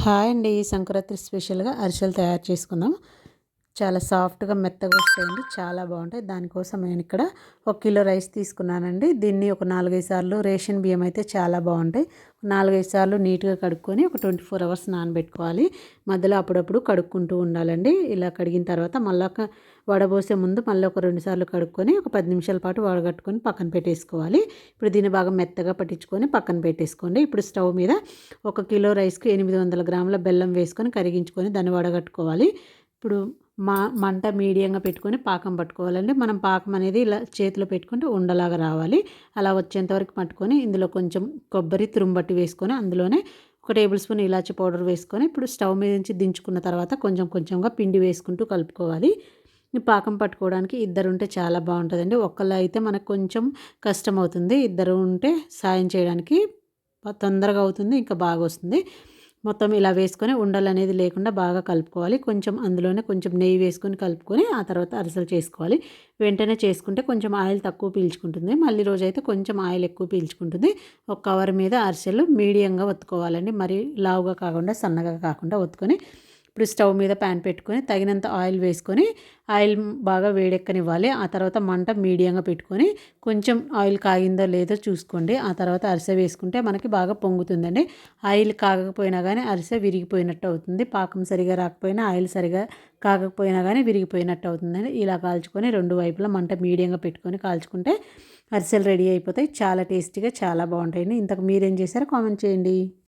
Hi అండి. సంక్రాంతి స్పెషల్‌గా అరిసెలు తయారు చేసుకుందాం. చాలా సాఫ్ట్‌గా మెత్తగా వస్తాయండి. చాలా బావుంటాయి. దానికోసం నేనిక్కడ 1 కిలో రైస్ తీసుకున్నానండి. దీన్ని ఒక 4, 5 సార్లు రేషన్ బియ్యం అయితే చాలా బావుంటాయి. 4, 5 సార్లు నీట్‌గా కడుక్కొని ఒక 24 అవర్స్ నానబెట్టుకోవాలి. మధ్యలో అప్పుడప్పుడు కడుక్కుంటూ ఉండాలండి. ఇలా కడిగిన తర్వాత వడబోసే ముందు మళ్ళీ ఒక 2 సార్లు కడుక్కొని ఒక 10 నిమిషాల పాటు వడగట్టుకొని పక్కన పెట్టేసుకోవాలి. ఇప్పుడు దీన్ని బాగా మెత్తగా పట్టించుకొని పక్కన పెట్టేసుకోండి. ఇప్పుడు స్టవ్ మీద 1 కిలో రైస్‌కి 800 గ్రాముల బెల్లం వేసుకొని కరిగించుకొని దాన్ని వడగట్టుకోవాలి. ఇప్పుడు మంట మీడియంగా పెట్టుకొని పాకం పట్టుకోవాలండి. మనం పాకం అనేది ఇలా చేతిలో పెట్టుకుంటే ఉండలాగా రావాలి. అలా వచ్చేంత వరకు పట్టుకొని ఇందులో కొంచెం కొబ్బరి తురుంబట్టి వేసుకొని అందులోనే ఒక టేబుల్ స్పూన్ ఇలాచి పౌడర్ వేసుకొని ఇప్పుడు స్టవ్ మీద నుంచి దించుకున్న తర్వాత కొంచెం కొంచెంగా పిండి వేసుకుంటూ కలుపుకోవాలి. ఈ పాకం పట్టుకోవడానికి ఇద్దరుంటే చాలా బావుంటదండి. ఒక్కళ్ళు అయితే మనకు కొంచెం కష్టమవుతుంది. ఇద్దరు ఉంటే సాయం చేయడానికి తొందరగా అవుతుంది. ఇంకా బాగొస్తుంది. మొత్తం ఇలా వేసుకొని ఉండలనేది లేకుండా బాగా కలుపుకోవాలి. కొంచెం అందులోనే కొంచెం నెయ్యి వేసుకొని కలుపుకొని ఆ తర్వాత అరిసెలు చేసుకోవాలి. వెంటనే చేసుకుంటే కొంచెం ఆయిల్ తక్కువ పీల్చుకుంటుంది. మళ్ళీ రోజైతే కొంచెం ఆయిల్ ఎక్కువ పీల్చుకుంటుంది. ఒక కవర్ మీద అరిసెలు మీడియంగా ఒత్తుకోవాలండి. మరీ లావుగా కాకుండా సన్నగా కాకుండా ఒత్తుకొని ఇప్పుడు స్టవ్ మీద ప్యాన్ పెట్టుకొని తగినంత ఆయిల్ వేసుకొని ఆయిల్ బాగా వేడెక్కనివ్వాలి. ఆ తర్వాత మంట మీడియంగా పెట్టుకొని కొంచెం ఆయిల్ కాగిందో లేదో చూసుకోండి. ఆ తర్వాత అరిసె వేసుకుంటే మనకి బాగా పొంగుతుందండి. ఆయిల్ కాగకపోయినా కానీ అరిసె విరిగిపోయినట్టు అవుతుంది. పాకం సరిగా రాకపోయినా ఆయిల్ సరిగా కాగకపోయినా కానీ విరిగిపోయినట్టు అవుతుందండి. ఇలా కాల్చుకొని 2 వైపులా మంట మీడియంగా పెట్టుకొని కాల్చుకుంటే అరిసెలు రెడీ అయిపోతాయి. చాలా టేస్టీగా చాలా బాగుంటాయండి. ఇంతకు మీరేం చేశారో కామెంట్ చేయండి.